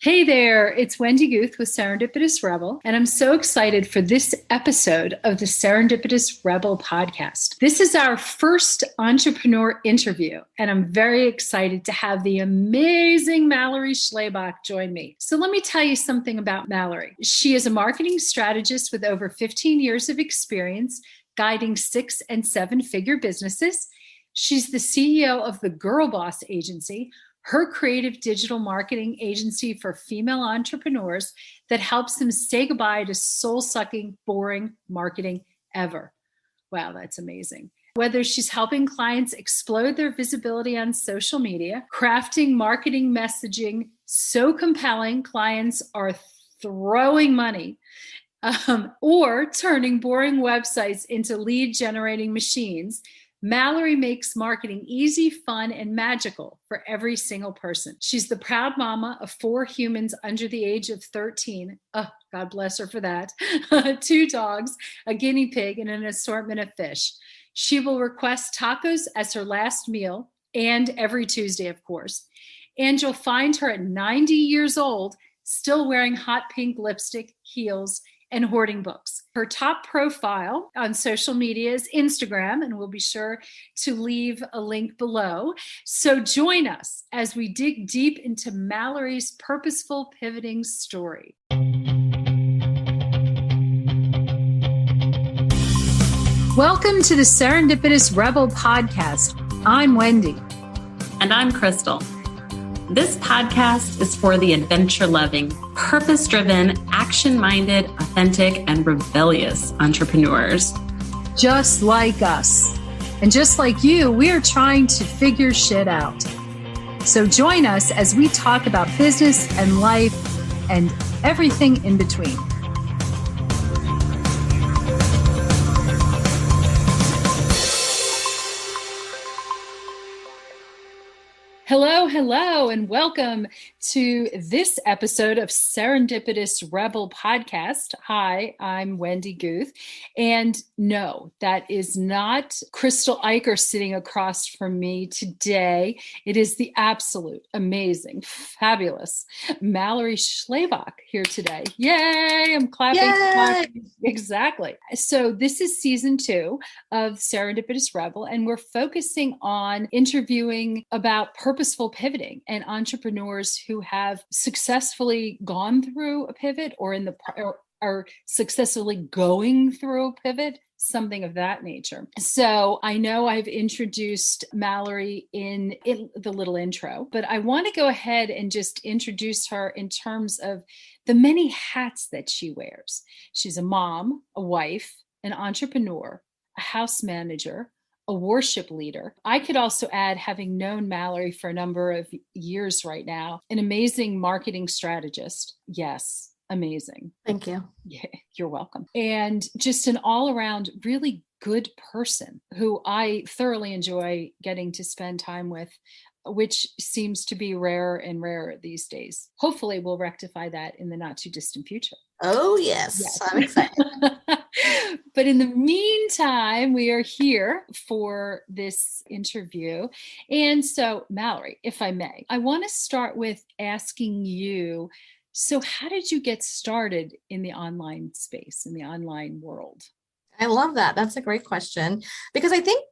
Hey there, it's Wendy Guth with Serendipitous Rebel, and I'm so excited for this episode of the Serendipitous Rebel podcast. This is our first entrepreneur interview, and I'm very excited to have the amazing Mallory Schlabach join me. So let me tell you something about Mallory. She is a marketing strategist with over 15 years of experience guiding 6- and 7-figure businesses. She's the CEO of the GirlBoss agency, her creative digital marketing agency for female entrepreneurs that helps them say goodbye to soul-sucking, boring marketing ever. Wow, that's amazing. Whether she's helping clients explode their visibility on social media, crafting marketing messaging so compelling clients are throwing money, or turning boring websites into lead-generating machines, Mallory makes marketing easy, fun, and magical for every single person. She's the proud mama of 4 humans under the age of 13. Oh, God bless her for that. 2 dogs, a guinea pig, and an assortment of fish. She will request tacos as her last meal, and every Tuesday, of course. And you'll find her at 90 years old, still wearing hot pink lipstick, heels, and hoarding books. Her top profile on social media is Instagram, and we'll be sure to leave a link below. So join us as we dig deep into Mallory's purposeful pivoting story. Welcome to the Serendipitous Rebel podcast. I'm Wendy. And I'm Crystal. This podcast is for the adventure-loving, purpose-driven, action-minded, authentic, and rebellious entrepreneurs. Just like us. And just like you, we are trying to figure shit out. So join us as we talk about business and life and everything in between. Hello, and welcome to this episode of Serendipitous Rebel podcast. Hi, I'm Wendy Guth. And no, that is not Crystal Eicher sitting across from me today. It is the absolute, amazing, fabulous Mallory Schlabach here today. Yay, I'm clapping. Clapping. Exactly. So this is season 2 of Serendipitous Rebel, and we're focusing on interviewing about purposeful pivoting and entrepreneurs who have successfully gone through a pivot or are successfully going through a pivot, something of that nature. So I know I've introduced Mallory in the little intro, but I want to go ahead and just introduce her in terms of the many hats that she wears. She's a mom, a wife, an entrepreneur, a house manager, a worship leader. I could also add, having known Mallory for a number of years right now, an amazing marketing strategist. Yes, amazing. Thank you. Yeah, you're welcome. And just an all-around really good person who I thoroughly enjoy getting to spend time with, which seems to be rarer and rarer these days. Hopefully we'll rectify that in the not too distant future. Oh, yes. I'm excited. But in the meantime, we are here for this interview. And so, Mallory, if I may, I want to start with asking you, so how did you get started in the online space, in the online world? I love that. That's a great question, because I think,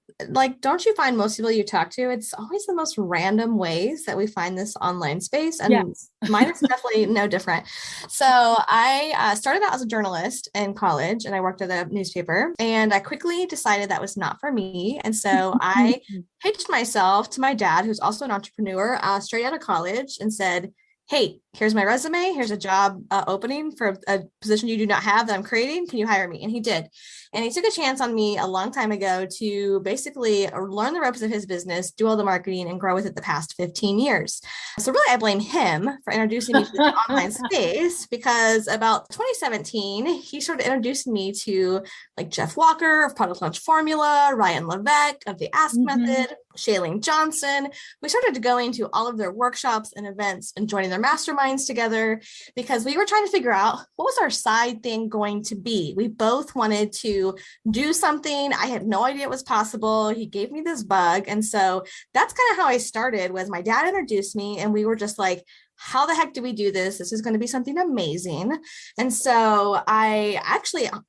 don't you find most people you talk to, it's always the most random ways that we find this online space. And yes. Mine is definitely no different. So I started out as a journalist in college, and I worked at a newspaper, and I quickly decided that was not for me. And so I pitched myself to my dad, who's also an entrepreneur, straight out of college, and said, hey, here's my resume. Here's a job opening for a position you do not have that I'm creating. Can you hire me? And he did. And he took a chance on me a long time ago to basically learn the ropes of his business, do all the marketing, and grow with it the past 15 years. So really, I blame him for introducing me to the online space, because about 2017, he started introducing me to Jeff Walker of Product Launch Formula, Ryan Levesque of the Ask Method, Shailene Johnson. We started going to all of their workshops and events and joining their masterminds together, because we were trying to figure out what was our side thing going to be. We both wanted to do something. I had no idea it was possible. He gave me this bug. And so that's kind of how I started. Was my dad introduced me, and we were just like, how the heck do we do this? This is going to be something amazing. And so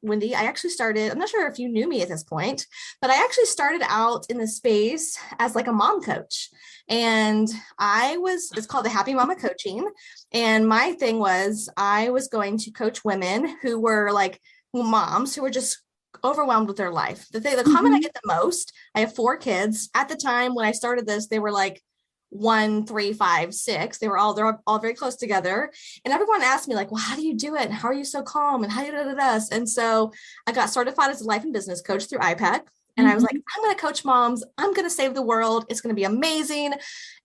Wendy, I actually started, I'm not sure if you knew me at this point, but I actually started out in the space as like a mom coach. And it's called the Happy Mama Coaching. And my thing was, I was going to coach women who were like moms who were just overwhelmed with their life. The comment I get the most, I have 4 kids. At the time when I started this, they were like 1, 3, 5, 6. They're all very close together. And everyone asked me like, well, how do you do it? And how are you so calm? And how do you do this? And so I got certified as a life and business coach through iPad. And I was like, I'm going to coach moms. I'm going to save the world. It's going to be amazing.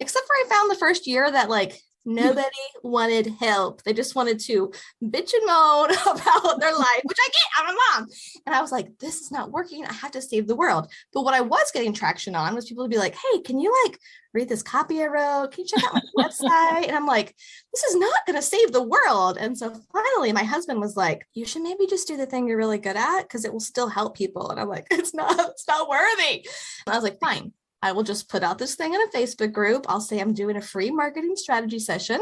Except for I found the first year that like nobody wanted help. They just wanted to bitch and moan about their life, which I get. I'm a mom. And I was like, this is not working. I have to save the world. But what I was getting traction on was people to be like, hey, can you like read this copy I wrote? Can you check out my website? And I'm like, this is not going to save the world. And so finally, my husband was like, you should maybe just do the thing you're really good at because it will still help people. And I'm like, it's not worthy. And I was like, fine. I will just put out this thing in a Facebook group. I'll say I'm doing a free marketing strategy session.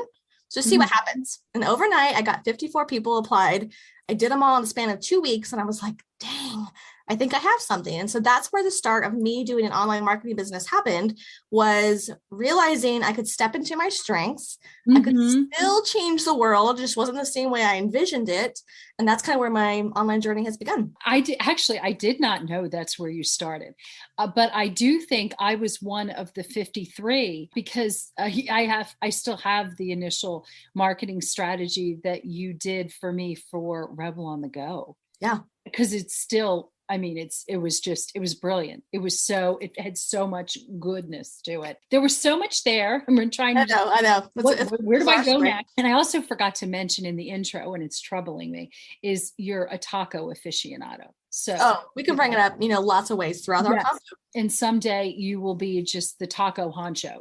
Just see what happens. And overnight, I got 54 people applied. I did them all in the span of 2 weeks. And I was like, dang, I think I have something. And so that's where the start of me doing an online marketing business happened, was realizing I could step into my strengths. I could still change the world. It just wasn't the same way I envisioned it. And that's kind of where my online journey has begun. I did not know that's where you started. But I do think I was one of the 53 because I still have the initial marketing strategy that you did for me for Rebel on the Go. Yeah. Because it's still, I mean, it was brilliant. It had so much goodness to it. There was so much there. I'm trying to, I know. Where do I go next? And I also forgot to mention in the intro, and it's troubling me, is you're a taco aficionado. So we can bring it up, lots of ways throughout our conversation. And someday you will be just the taco honcho.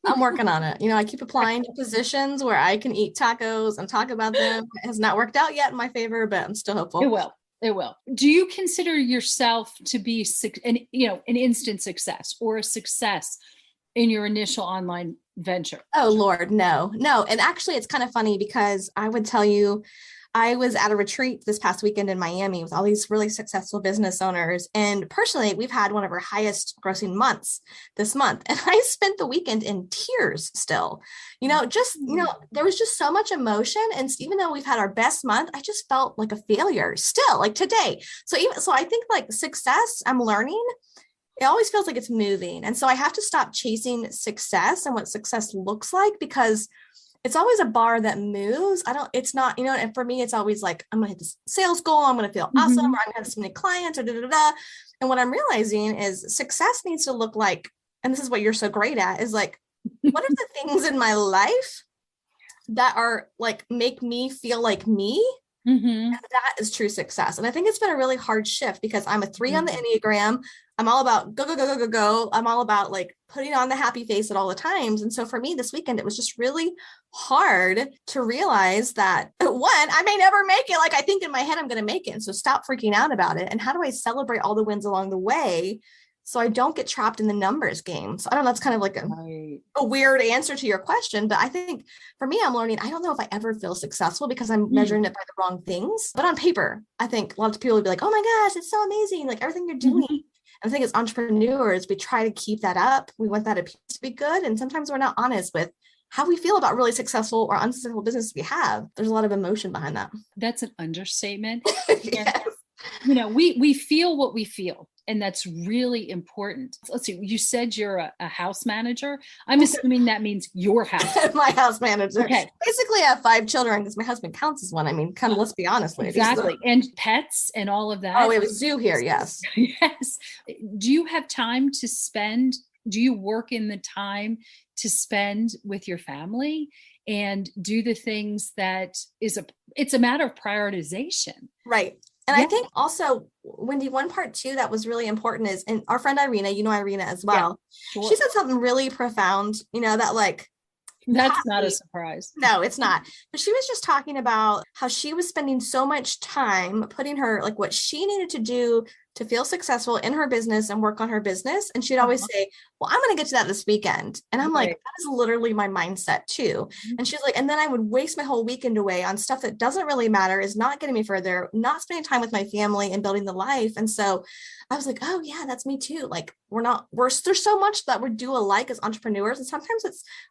I'm working on it. I keep applying to positions where I can eat tacos and talk about them. It has not worked out yet in my favor, but I'm still hopeful. It will. Do you consider yourself to be an instant success or a success in your initial online venture? Oh, Lord, no. And actually, it's kind of funny because I would tell you, I was at a retreat this past weekend in Miami with all these really successful business owners. And personally, we've had one of our highest grossing months this month. And I spent the weekend in tears still, there was just so much emotion. And even though we've had our best month, I just felt like a failure still, like today. So I think like success, I'm learning, it always feels like it's moving. And so I have to stop chasing success and what success looks like, because it's always a bar that moves. It's not, and for me, it's always like, I'm going to hit this sales goal. I'm going to feel awesome. Or I'm going to have so many clients or And what I'm realizing is success needs to look like, and this is what you're so great at, is like, what are the things in my life that are like, make me feel like me? And that is true success. And I think it's been a really hard shift because I'm a 3 on the Enneagram. I'm all about go. I'm all about like putting on the happy face at all the times. And so for me this weekend, it was just really hard to realize that, one, I may never make it. Like I think in my head, I'm going to make it. And so stop freaking out about it. And how do I celebrate all the wins along the way so I don't get trapped in the numbers game? So I don't know, that's kind of like a weird answer to your question, but I think for me, I'm learning, I don't know if I ever feel successful because I'm measuring it by the wrong things. But on paper, I think a lot of people would be like, oh my gosh, it's so amazing. Like everything you're doing. I think as entrepreneurs, we try to keep that up. We want that appearance to be good. And sometimes we're not honest with how we feel about really successful or unsuccessful business we have. There's a lot of emotion behind that. That's an understatement. Yes. And, we feel what we feel. And that's really important. Let's see, you said you're a house manager. I'm assuming that means your house. My house manager. Okay. Basically, I have 5 children because my husband counts as one. I mean, kind of, let's be honest. Ladies. Exactly. And pets and all of that. Oh, we have a zoo here. Yes. Yes. Do you have time to spend? Do you work in the time to spend with your family and do the things that it's a matter of prioritization. Right. And I think also, Wendy, one part too that was really important is, and our friend Irina, Irina as well, sure. She said something really profound, that like, that's not a surprise. No, it's not. But she was just talking about how she was spending so much time putting her, like what she needed to do to feel successful in her business and work on her business. And she'd always say, well, I'm going to get to that this weekend. And I'm like, that is literally my mindset too. And she's like, and then I would waste my whole weekend away on stuff that doesn't really matter, is not getting me further, not spending time with my family and building the life. And so I was like, oh yeah, that's me too. Like there's so much that we do alike as entrepreneurs. And sometimes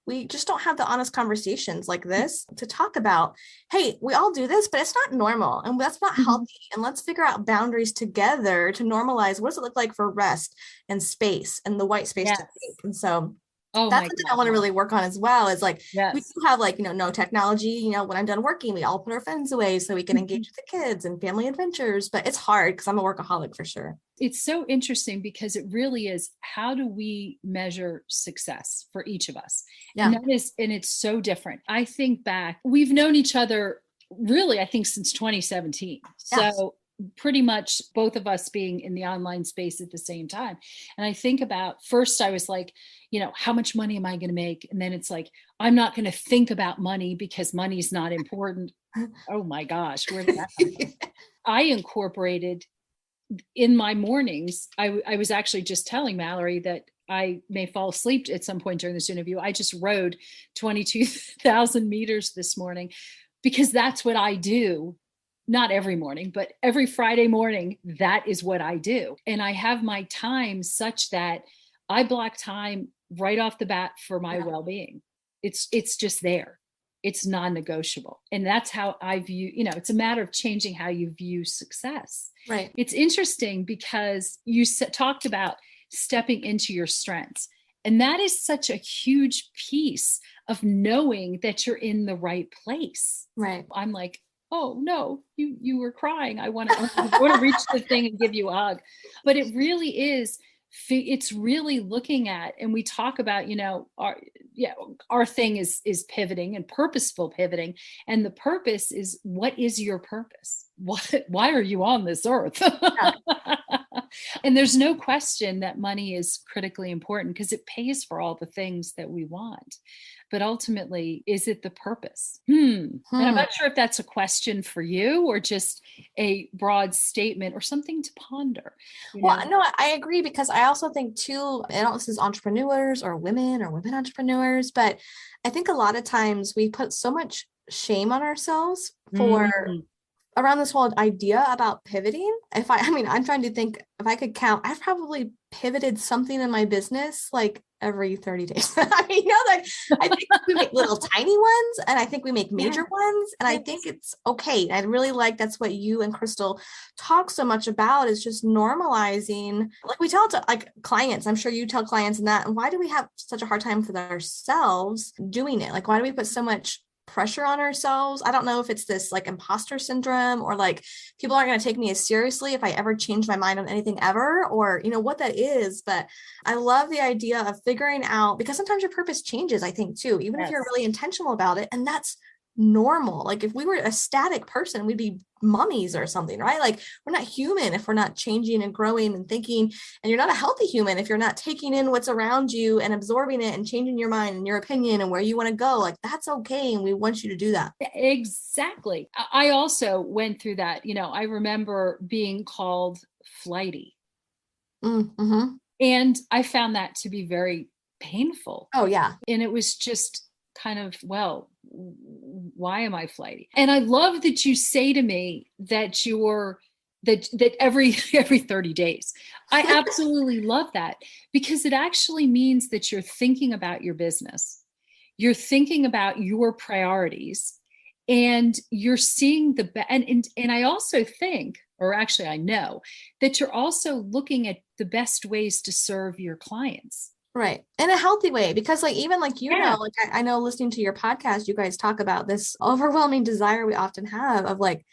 we just don't have the honest conversations like this to talk about, hey, we all do this, but it's not normal and that's not healthy. And let's figure out boundaries together to normalize what does it look like for rest and space and the white space to think. And so that's something I want to really work on as well, is like, we do have like, no technology, when I'm done working, we all put our phones away so we can engage with the kids and family adventures, but it's hard because I'm a workaholic for sure. It's so interesting because it really is, how do we measure success for each of us? Yeah. And it's so different. I think back, we've known each other really, I think since 2017. Yes. So pretty much both of us being in the online space at the same time. And I think about, first I was like, how much money am I going to make? And then it's like, I'm not going to think about money because money's not important. Oh my gosh, where did that come from? I incorporated in my mornings, I was actually just telling Mallory that I may fall asleep at some point during this interview. I just rode 22,000 meters this morning because that's what I do. Not every morning, but every Friday morning, that is what I do. And I have my time such that I block time right off the bat for my well-being. It's just there. It's non-negotiable. And that's how I view, it's a matter of changing how you view success. Right. It's interesting because you talked about stepping into your strengths. And that is such a huge piece of knowing that you're in the right place. Right. I'm like, oh no, you were crying. I want to reach the thing and give you a hug. But it really is, it's really looking at, and we talk about, our thing is pivoting and purposeful pivoting. And the purpose is, what is your purpose? Why are you on this earth? Yeah. And there's no question that money is critically important because it pays for all the things that we want. But ultimately, is it the purpose? And I'm not sure if that's a question for you or just a broad statement or something to ponder. Well, no, I agree, because I also think too, I don't know if this is entrepreneurs or women entrepreneurs, but I think a lot of times we put so much shame on ourselves for around this whole idea about pivoting. I'm trying to think, if I could count, I've probably pivoted something in my business like every 30 days. I think we make little tiny ones, and I think we make major ones. And I think it's okay. I really like, that's what you and Crystal talk so much about, is just normalizing. Like we tell like clients, I'm sure you tell clients and that, and why do we have such a hard time for ourselves doing it? Like, why do we put so much pressure on ourselves? I don't know if it's this like imposter syndrome, or like people aren't going to take me as seriously if I ever change my mind on anything ever, or what that is. But I love the idea of figuring out, because sometimes your purpose changes, I think too, even if you're really intentional about it, and that's normal. Like if we were a static person, we'd be mummies or something, right? Like we're not human if we're not changing and growing and thinking, and you're not a healthy human if you're not taking in what's around you and absorbing it and changing your mind and your opinion and where you want to go. Like that's okay. And we want you to do that. Exactly. I also went through that. I remember being called flighty. Mm-hmm. And I found that to be very painful. Oh yeah. And it was just kind of, well, why am I flighty? And I love that you say to me that that every 30 days. I absolutely love that, because it actually means that you're thinking about your business. You're thinking about your priorities, and you're seeing and I also think, or actually I know, that you're also looking at the best ways to serve your clients. Right. In a healthy way, because like, even like, I know listening to your podcast, you guys talk about this overwhelming desire we often have of like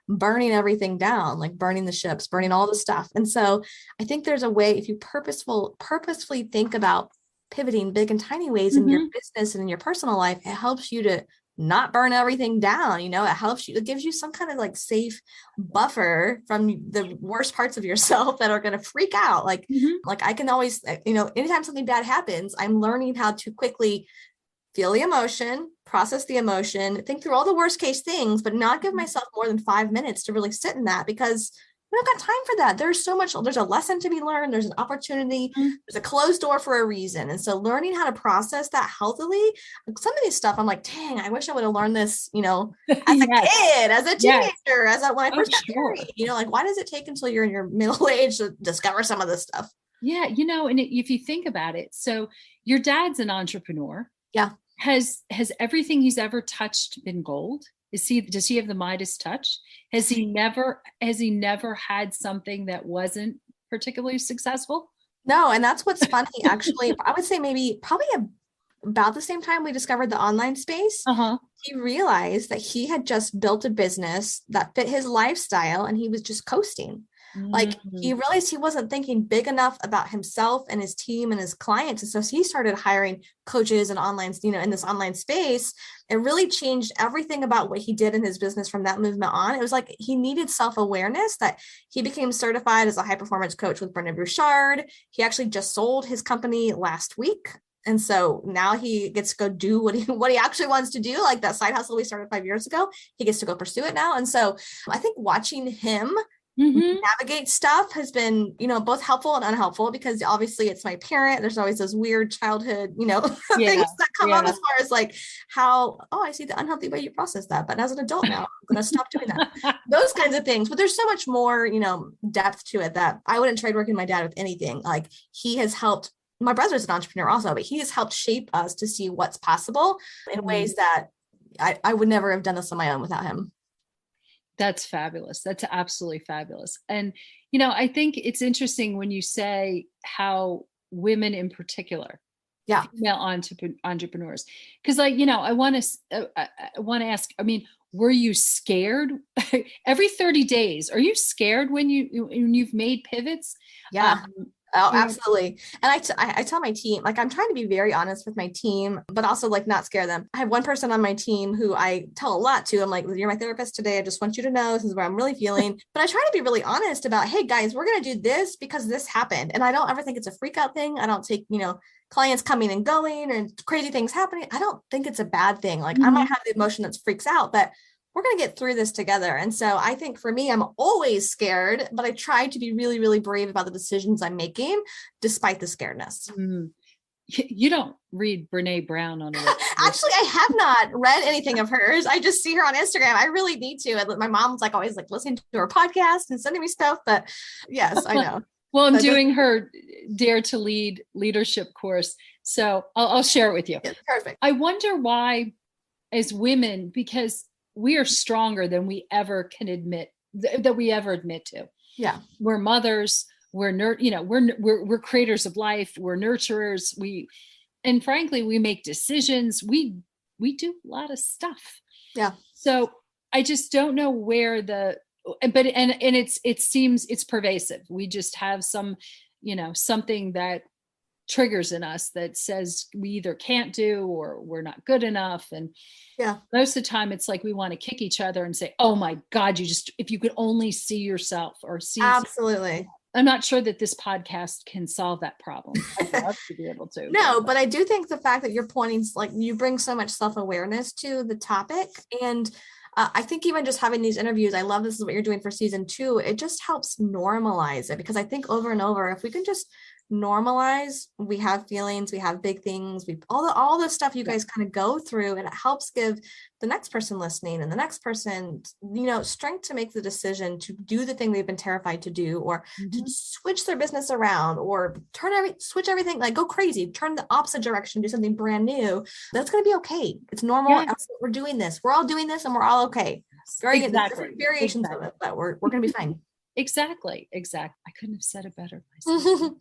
burning everything down, like burning the ships, burning all the stuff. And so I think there's a way, if you purposefully think about pivoting big and tiny ways in your business and in your personal life, it helps you to not burn everything down. It helps you, it gives you some kind of like safe buffer from the worst parts of yourself that are going to freak out. Like I can always, anytime something bad happens, I'm learning how to quickly feel the emotion, process the emotion, think through all the worst case things, but not give myself more than 5 minutes to really sit in that, because we don't got time for that. There's a lesson to be learned. There's an opportunity. There's a closed door for a reason. And so learning how to process that healthily, some of these stuff, I'm like, dang, I wish I would have learned this, as a kid, as a teenager, when I first got married, like, why does it take until you're in your middle age to discover some of this stuff? Yeah. And if you think about it, so your dad's an entrepreneur. Yeah. Has everything he's ever touched been gold? Does he have the Midas touch? Has he never had something that wasn't particularly successful? No. And that's what's funny, actually. I would say probably about the same time we discovered the online space, he realized that he had just built a business that fit his lifestyle and he was just coasting. Like he realized he wasn't thinking big enough about himself and his team and his clients. And so he started hiring coaches and online, in this online space. It really changed everything about what he did in his business from that movement on. It was like he needed self-awareness, that he became certified as a high performance coach with Brendon Burchard. He actually just sold his company last week. And so now he gets to go do what he actually wants to do. Like that side hustle we started 5 years ago, he gets to go pursue it now. And so I think watching him navigate stuff has been, both helpful and unhelpful, because obviously it's my parent. There's always those weird childhood, things that come up as far as like how, I see the unhealthy way you process that. But as an adult now, I'm going to stop doing that. Those kinds of things. But there's so much more, depth to it that I wouldn't trade working with my dad with anything. Like he has helped. My brother's an entrepreneur also, but he has helped shape us to see what's possible in ways that I would never have done this on my own without him. That's fabulous. That's absolutely fabulous. And, I think it's interesting when you say how women in particular, female entrepreneurs, because I want to ask, were you scared every 30 days? Are you scared when you've made pivots? Yeah. Oh, absolutely. And I tell my team, like, I'm trying to be very honest with my team, but also like not scare them. I have one person on my team who I tell a lot to. I'm like, you're my therapist today. I just want you to know this is where I'm really feeling. But I try to be really honest about, hey guys, we're going to do this because this happened. And I don't ever think it's a freak out thing. I don't take, clients coming and going and crazy things happening. I don't think it's a bad thing. Like I might have the emotion that freaks out, but we're going to get through this together. And so I think for me, I'm always scared, but I try to be really, really brave about the decisions I'm making, despite the scaredness. You don't read Brene Brown on it. Actually, I have not read anything of hers. I just see her on Instagram. I really need to. And my mom's like always like listening to her podcast and sending me stuff. But yes, I know. Well, I'm doing her Dare to Lead leadership course. So I'll share it with you. Yeah, perfect. I wonder why, as women, because we are stronger than we ever can admit to. Yeah. We're mothers, we're creators of life, we're nurturers. And frankly, we make decisions. We do a lot of stuff. Yeah. So I just don't know where it seems it's pervasive. We just have something that triggers in us that says we either can't do or we're not good enough. And most of the time it's like we want to kick each other and say, oh my God, if you could only see yourself or see. Absolutely. I'm not sure that this podcast can solve that problem. I'd love to be able to. No, but I do think the fact that you're pointing, like you bring so much self-awareness to the topic. And I think even just having these interviews, I love this is what you're doing for season 2. It just helps normalize it, because I think over and over, if we can just normalize, we have feelings, we have big things, all the stuff you guys kind of go through, and it helps give the next person listening and the next person, strength to make the decision to do the thing they've been terrified to do, or to switch their business around, or switch everything, like go crazy, turn the opposite direction, do something brand new. That's going to be okay. It's normal. Yeah. We're doing this. We're all doing this, and we're all okay. Different variations of it, but we're going to be fine. Exactly. I couldn't have said it better myself.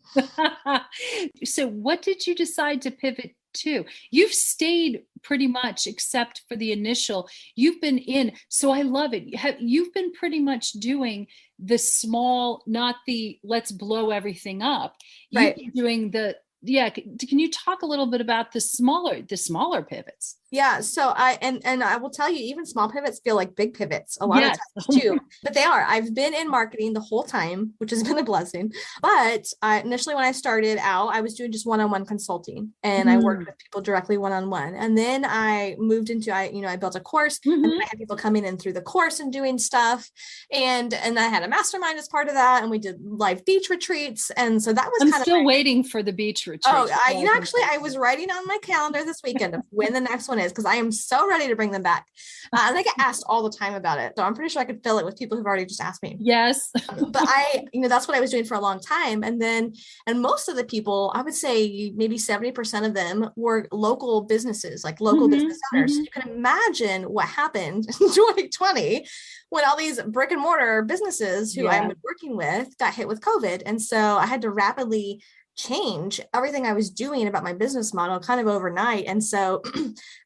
So what did you decide to pivot to? You've stayed pretty much, except for the initial, you've been in. So I love it. You've been pretty much doing the small, not the let's blow everything up. You've been doing yeah, can you talk a little bit about the smaller pivots? Yeah. So I will tell you, even small pivots feel like big pivots a lot of times too, but they are. I've been in marketing the whole time, which has been a blessing. But initially when I started out, I was doing just one-on-one consulting, and I worked with people directly one-on-one. And then I moved into, I built a course, and then I had people coming in through the course and doing stuff. And I had a mastermind as part of that. And we did live beach retreats. And so that was I'm still waiting for the beach retreat. Oh, I was writing on my calendar this weekend of when the next one is, because I am so ready to bring them back. And I get asked all the time about it. So I'm pretty sure I could fill it with people who've already just asked me. Yes. But that's what I was doing for a long time. And most of the people, I would say maybe 70% of them were local businesses, like local business owners. So you can imagine what happened in 2020 when all these brick and mortar businesses who I'm working with got hit with COVID. And so I had to rapidly change everything I was doing about my business model kind of overnight. And so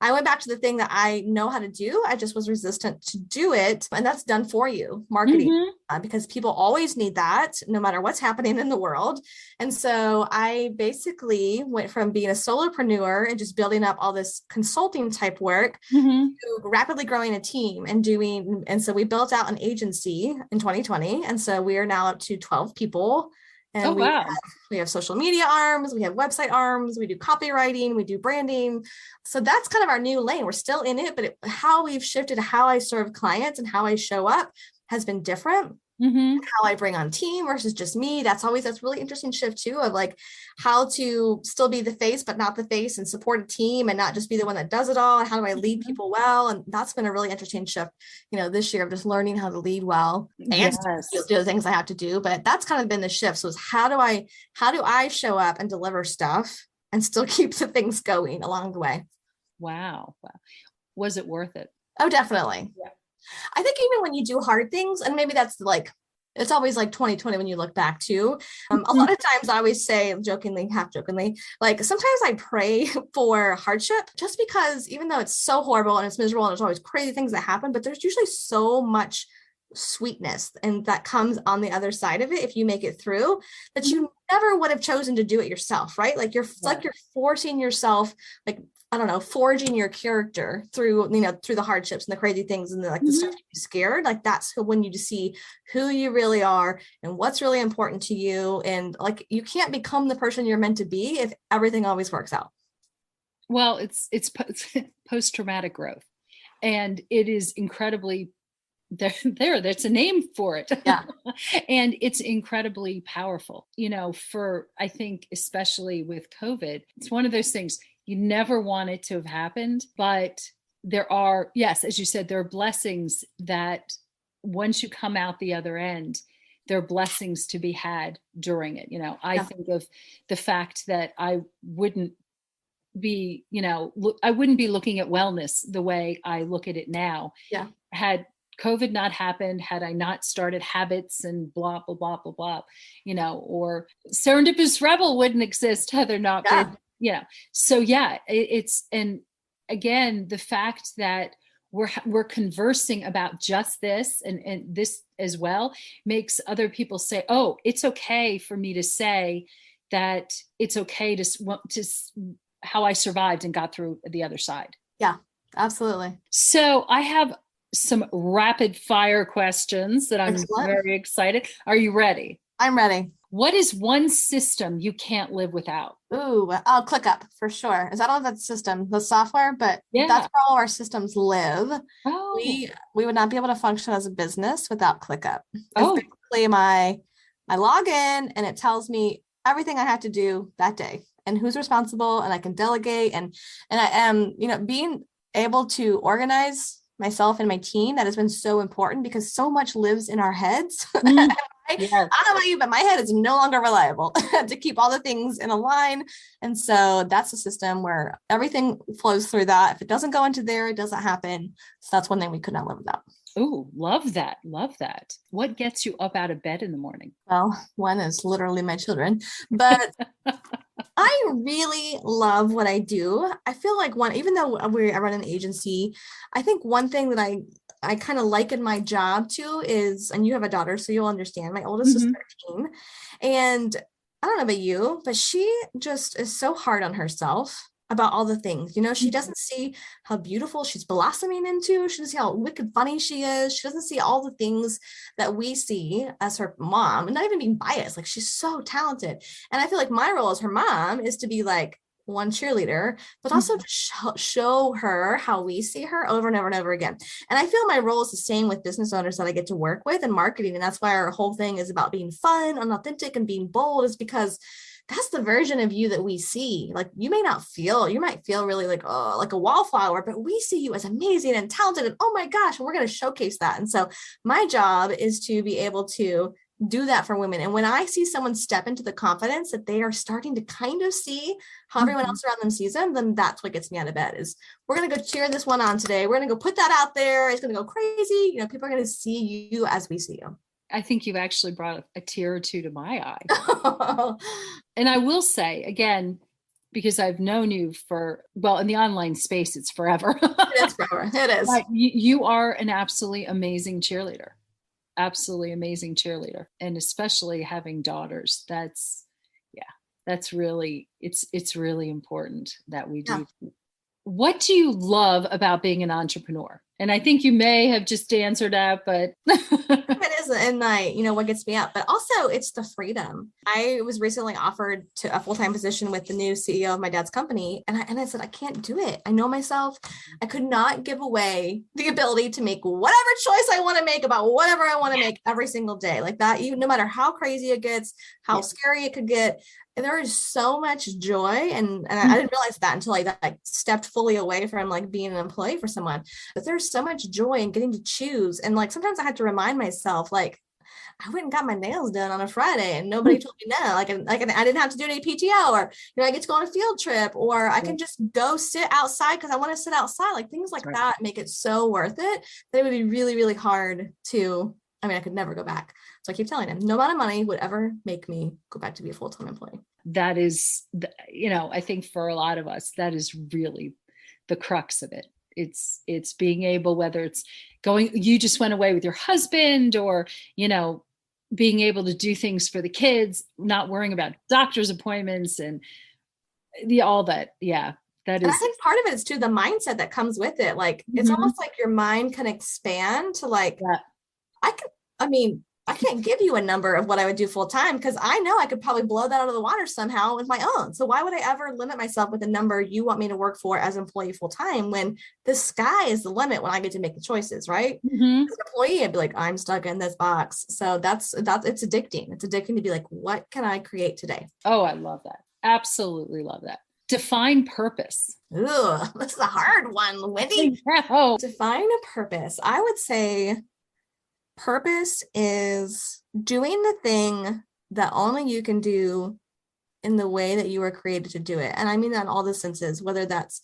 I went back to the thing that I know how to do. I just was resistant to do it. And that's done for you, marketing, because people always need that no matter what's happening in the world. And so I basically went from being a solopreneur and just building up all this consulting type work to rapidly growing a team and so we built out an agency in 2020. And so we are now up to 12 people. And we have social media arms, we have website arms, we do copywriting, we do branding. So that's kind of our new lane. We're still in it, but how we've shifted how I serve clients and how I show up has been different. How I bring on team versus just me. That's really interesting shift too, of like how to still be the face, but not the face, and support a team and not just be the one that does it all. And how do I lead people well? And that's been a really interesting shift, this year of just learning how to lead well and do the things I have to do. But that's kind of been the shift. So it's how do I show up and deliver stuff and still keep the things going along the way? Wow. Was it worth it? Oh, definitely. Yeah. I think even when you do hard things, and maybe that's like, it's always like 2020 when you look back too. A lot of times I always say jokingly, half jokingly, like sometimes I pray for hardship just because even though it's so horrible and it's miserable and there's always crazy things that happen, but there's usually so much sweetness and that comes on the other side of it if you make it through that you never would have chosen to do it yourself, right? Like you're forcing yourself, like I don't know, forging your character through the hardships and the crazy things and the stuff you're scared. Like that's when you just see who you really are and what's really important to you. And like, you can't become the person you're meant to be if everything always works out. Well, it's post-traumatic growth, and it is incredibly there's a name for it. Yeah. And it's incredibly powerful, for, I think, especially with COVID, it's one of those things you never want it to have happened, but there are, yes, as you said, there are blessings that once you come out the other end, there are blessings to be had during it. I think of the fact that I wouldn't be looking at wellness the way I look at it now. Yeah. Had COVID not happened, had I not started habits and blah, blah, blah, blah, blah, or Serendipitous Rebel wouldn't exist had there not been, So it's, and again, the fact that we're conversing about just this and this as well makes other people say, oh, it's okay for me to say that it's okay to how I survived and got through the other side. Yeah, absolutely. So I have some rapid fire questions that I'm very excited. Are you ready? I'm ready. What is one system you can't live without? Ooh, ClickUp for sure. Is that all that system, the software? But that's where all of our systems live. Oh. We would not be able to function as a business without ClickUp. It's basically I log in and it tells me everything I have to do that day and who's responsible, and I can delegate and I am, being able to organize myself and my team. That has been so important because so much lives in our heads. Yes. I don't know about you, but my head is no longer reliable to keep all the things in a line. And so that's a system where everything flows through that. If it doesn't go into there, it doesn't happen. So that's one thing we could not live without. Oh, love that. Love that. What gets you up out of bed in the morning? Well, one is literally my children, but I really love what I do. I feel like even though I run an agency, I think one thing that I kind of like in my job too is, and you have a daughter, so you'll understand, my oldest is 13. And I don't know about you, but she just is so hard on herself about all the things. She doesn't see how beautiful she's blossoming into. She doesn't see how wicked funny she is. She doesn't see all the things that we see as her mom, and not even being biased. Like, she's so talented. And I feel like my role as her mom is to be like one cheerleader, but also to show her how we see her over and over and over again. And I feel my role is the same with business owners that I get to work with in marketing. And that's why our whole thing is about being fun and authentic and being bold, is because that's the version of you that we see. Like, you might feel really like a wallflower, but we see you as amazing and talented, and oh my gosh, we're going to showcase that. And so my job is to be able to do that for women. And when I see someone step into the confidence that they are starting to kind of see how everyone else around them sees them, then that's what gets me out of bed. Is we're going to go cheer this one on today. We're going to go put that out there. It's going to go crazy. People are going to see you as we see you. I think you've actually brought a tear or two to my eye. And I will say again, because I've known you in the online space, it's forever. It is forever. It is. But you are an absolutely amazing cheerleader. Absolutely amazing cheerleader. And especially having daughters, that's really, it's really important that we do. Yeah. What do you love about being an entrepreneur? And I think you may have just answered that, but it is. And what gets me up, but also it's the freedom. I was recently offered to a full-time position with the new CEO of my dad's company. And I said, I can't do it. I know myself. I could not give away the ability to make whatever choice I want to make about whatever I want to make every single day like that. Even no matter how crazy it gets, how scary it could get. And there is so much joy. And I didn't realize that until I stepped fully away from being an employee for someone. But there's so much joy in getting to choose. And sometimes I had to remind myself, I went and got my nails done on a Friday and nobody told me no. I didn't have to do any PTO, or I get to go on a field trip, or I can just go sit outside because I want to sit outside. Things like that make it so worth it that it would be really, really hard to. I could never go back. So I keep telling him, no amount of money would ever make me go back to be a full-time employee. That is, I think for a lot of us, that is really the crux of it. It's being able, whether it's you just went away with your husband, or, being able to do things for the kids, not worrying about doctor's appointments and all that. Yeah. That is. And I think part of it is too, the mindset that comes with it. It's almost like your mind can expand to I can't give you a number of what I would do full time, because I know I could probably blow that out of the water somehow with my own. So why would I ever limit myself with a number you want me to work for as employee full time, when the sky is the limit when I get to make the choices, right? Mm-hmm. As an employee, I'd be like, I'm stuck in this box. So that's it's addicting. It's addicting to be like, what can I create today? Oh, I love that. Absolutely love that. Define purpose. Ooh, this is a hard one, Wendy. Oh. Define a purpose. I would say purpose is doing the thing that only you can do in the way that you were created to do it. And I mean that in all the senses, whether that's,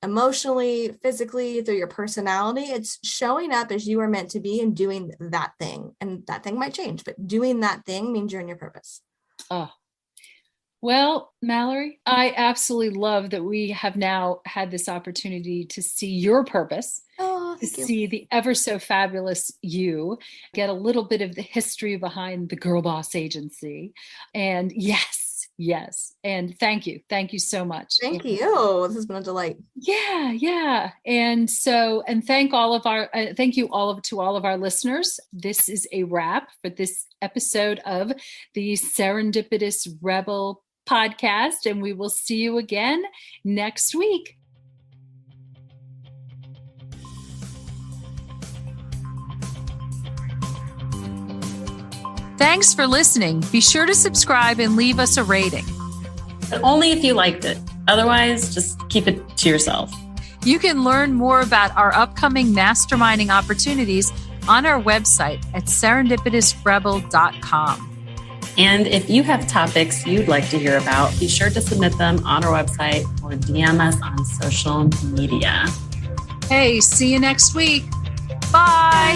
emotionally, physically, through your personality. It's showing up as you are meant to be and doing that thing. And that thing might change, but doing that thing means you're in your purpose. Oh, well, Mallory, I absolutely love that we have now had this opportunity to see your purpose. To see the ever so fabulous you, get a little bit of the history behind the GirlBoss agency. And yes. And thank you so much. Thank you. This has been a delight. Yeah. And thank you all of our listeners. This is a wrap for this episode of the Serendipitous Rebel podcast. And we will see you again next week. Thanks for listening. Be sure to subscribe and leave us a rating. But only if you liked it. Otherwise, just keep it to yourself. You can learn more about our upcoming masterminding opportunities on our website at serendipitousrebel.com. And if you have topics you'd like to hear about, be sure to submit them on our website or DM us on social media. Hey, see you next week. Bye.